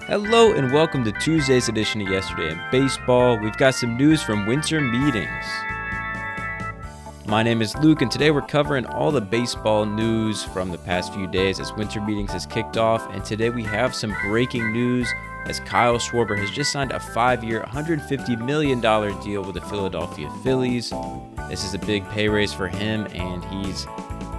Hello and welcome to Tuesday's edition of Yesterday in Baseball. We've got some news from Winter Meetings. My name is Luke and today we're covering all the baseball news from the past few days as Winter Meetings has kicked off, and today we have some breaking news as Kyle Schwarber has just signed a 5-year, $150 million deal with the Philadelphia Phillies. This is a big pay raise for him and he's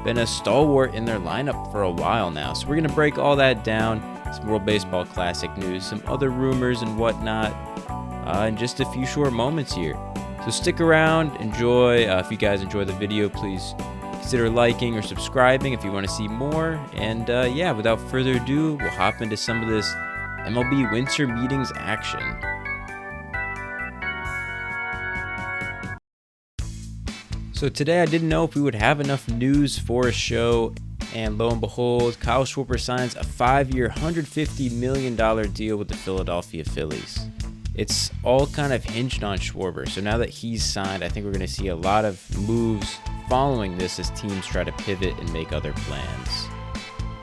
been a stalwart in their lineup for a while now. So we're going to break all that down. Some World Baseball Classic news, some other rumors and whatnot, in just a few short moments here. So stick around, enjoy. If you guys enjoy the video, please consider liking or subscribing if you want to see more. And yeah, without further ado, we'll hop into some of this MLB Winter Meetings action. So today I didn't know if we would have enough news for a show. And lo and behold, Kyle Schwarber signs a 5-year, $150 million deal with the Philadelphia Phillies. It's all kind of hinged on Schwarber. So now that he's signed, I think we're going to see a lot of moves following this as teams try to pivot and make other plans.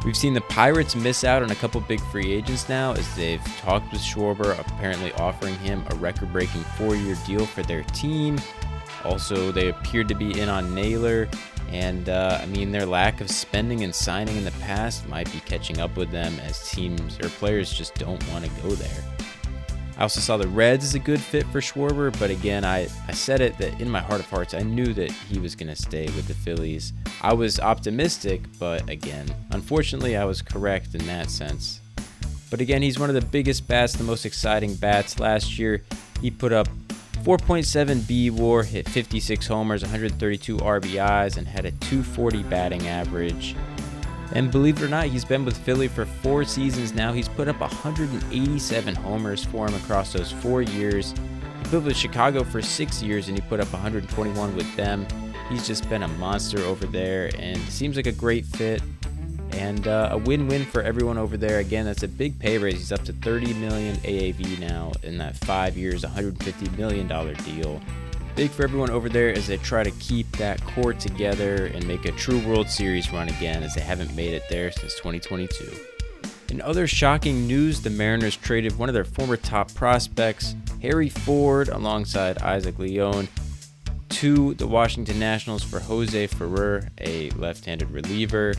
We've seen the Pirates miss out on a couple big free agents now as they've talked with Schwarber, apparently offering him a record-breaking 4-year deal for their team. Also, they appeared to be in on Naylor. And, their lack of spending and signing in the past might be catching up with them as teams or players just don't want to go there. I also saw the Reds as a good fit for Schwarber, but again, I said it that in my heart of hearts, I knew that he was going to stay with the Phillies. I was optimistic, but again, unfortunately, I was correct in that sense. But again, he's one of the biggest bats, the most exciting bats. Last year, he put up 4.7 WAR, hit 56 homers, 132 RBIs, and had a 240 batting average. And believe it or not, he's been with Philly for 4 seasons now. He's put up 187 homers for him across those 4 years. He put with Chicago for 6 years, and he put up 121 with them. He's just been a monster over there, and seems like a great fit. And a win-win for everyone over there. Again, that's a big pay raise. He's up to $30 million AAV now in that 5 years, $150 million deal. Big for everyone over there as they try to keep that core together and make a true World Series run again, as they haven't made it there since 2022. In other shocking news, the Mariners traded one of their former top prospects, Harry Ford, alongside Isaac Leone, to the Washington Nationals for Jose Ferrer, a left-handed reliever.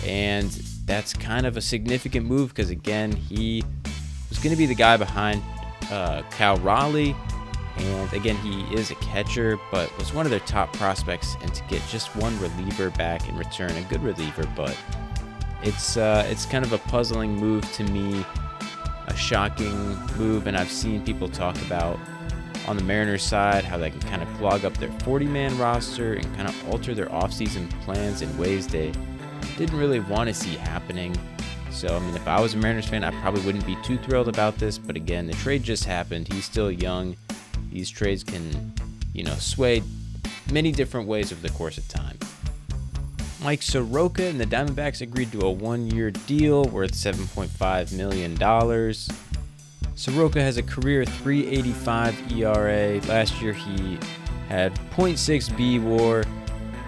And that's kind of a significant move because, again, he was going to be the guy behind Cal Raleigh. And, again, he is a catcher, but was one of their top prospects. And to get just one reliever back in return, a good reliever, but it's kind of a puzzling move to me, a shocking move. And I've seen people talk about on the Mariners side how they can kind of clog up their 40-man roster and kind of alter their offseason plans in ways they didn't really want to see happening. So, if I was a Mariners fan, I probably wouldn't be too thrilled about this. But again, the trade just happened. He's still young. These trades can, sway many different ways over the course of time. Mike Soroka and the Diamondbacks agreed to a 1-year deal worth $7.5 million. Soroka has a career 3.85 ERA. Last year, he had 0.6 WAR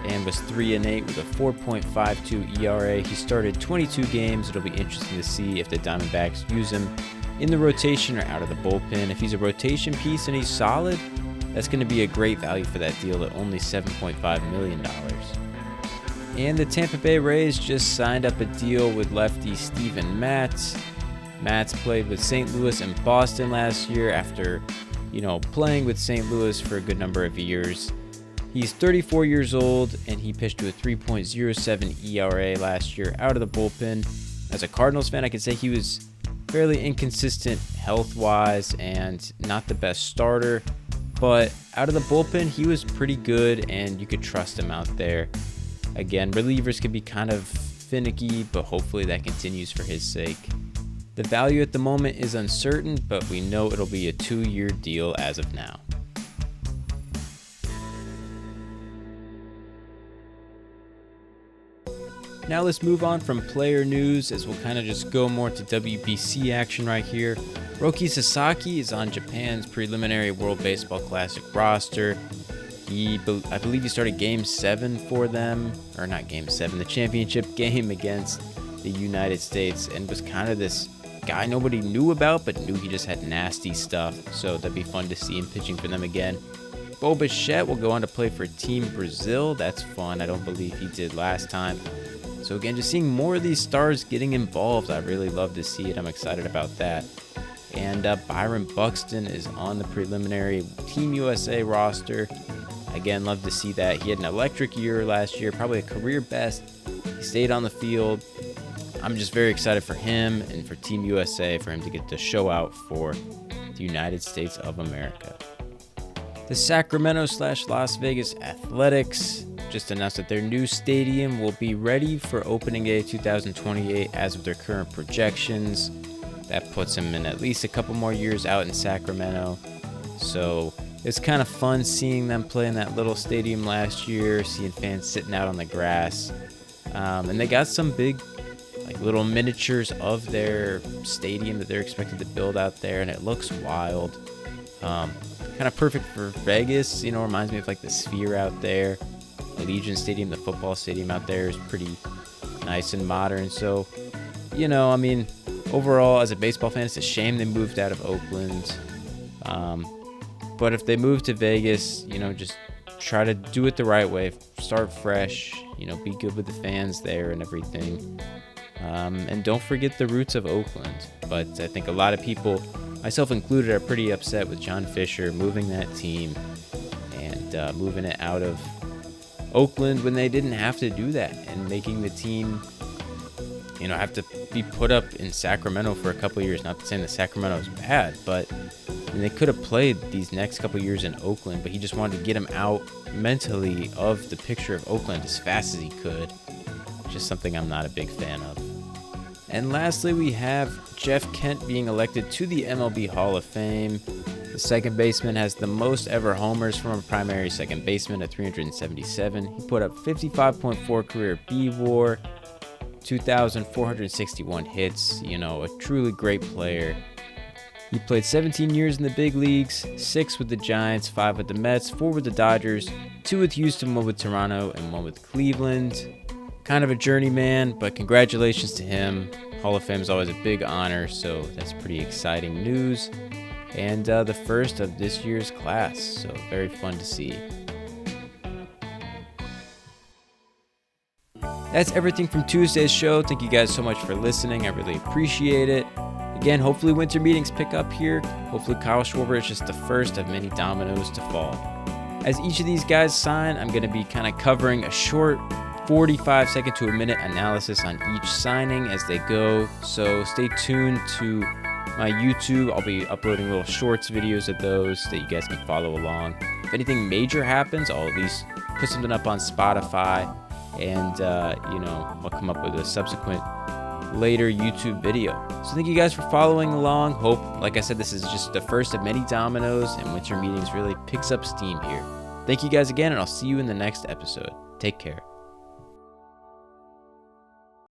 and was 3-8 with a 4.52 ERA. He started 22 games. It'll be interesting to see if the Diamondbacks use him in the rotation or out of the bullpen. If he's a rotation piece and he's solid, that's going to be a great value for that deal at only $7.5 million. And the Tampa Bay Rays just signed up a deal with lefty Steven Matz. Matz played with St. Louis and Boston last year after, playing with St. Louis for a good number of years. He's 34 years old, and he pitched to a 3.07 ERA last year out of the bullpen. As a Cardinals fan, I can say he was fairly inconsistent health-wise and not the best starter. But out of the bullpen, he was pretty good, and you could trust him out there. Again, relievers can be kind of finicky, but hopefully that continues for his sake. The value at the moment is uncertain, but we know it'll be a 2-year deal as of now. Now let's move on from player news as we'll kind of just go more to WBC action right here. Roki Sasaki is on Japan's preliminary World Baseball Classic roster. I believe he started Game 7 for them, or not Game 7, the championship game against the United States, and was kind of this guy nobody knew about, but knew he just had nasty stuff. So that'd be fun to see him pitching for them again. Bo Bichette will go on to play for Team Brazil. That's fun. I don't believe he did last time. So again, just seeing more of these stars getting involved, I really love to see it. I'm excited about that. And Byron Buxton is on the preliminary Team USA roster. Again, love to see that. He had an electric year last year, probably a career best. He stayed on the field. I'm just very excited for him and for Team USA, for him to get to show out for the United States of America. The Sacramento/Las Vegas Athletics just announced that their new stadium will be ready for opening day 2028 as of their current projections. That puts them in at least a couple more years out in Sacramento. So it's kind of fun seeing them play in that little stadium last year, seeing fans sitting out on the grass. And they got some big, like, little miniatures of their stadium that they're expected to build out there, and it looks wild. Kind of perfect for Vegas, reminds me of like the Sphere out there. Allegiant Stadium, the football stadium out there, is pretty nice and modern. So, overall, as a baseball fan, it's a shame they moved out of Oakland. But if they move to Vegas, just try to do it the right way. Start fresh, be good with the fans there and everything. And don't forget the roots of Oakland. But I think a lot of people, myself included, are pretty upset with John Fisher moving that team and moving it out of Oakland when they didn't have to do that, and making the team, have to be put up in Sacramento for a couple of years. Not saying that Sacramento is bad, but they could have played these next couple of years in Oakland, but he just wanted to get him out mentally of the picture of Oakland as fast as he could. Just something I'm not a big fan of. And lastly, we have Jeff Kent being elected to the MLB Hall of Fame. The second baseman has the most ever homers from a primary second baseman at 377. He put up 55.4 career B-WAR, 2,461 hits. A truly great player. He played 17 years in the big leagues, 6 with the Giants, 5 with the Mets, 4 with the Dodgers, 2 with Houston, 1 with Toronto, and 1 with Cleveland. Kind of a journeyman, but congratulations to him. Hall of Fame is always a big honor, so that's pretty exciting news. And the first of this year's class, so very fun to see. That's everything from Tuesday's show. Thank you guys so much for listening. I really appreciate it. Again, hopefully winter meetings pick up here. Hopefully Kyle Schwarber is just the first of many dominoes to fall. As each of these guys sign, I'm going to be kind of covering a short 45-second to a minute analysis on each signing as they go. So stay tuned to my YouTube. I'll be uploading little shorts videos of those that you guys can follow along. If anything major happens, I'll at least put something up on Spotify, and I'll come up with a subsequent later YouTube video. So thank you guys for following along. Hope, like I said, this is just the first of many dominoes, and winter meetings really picks up steam here. Thank you guys again, and I'll see you in the next episode. Take care.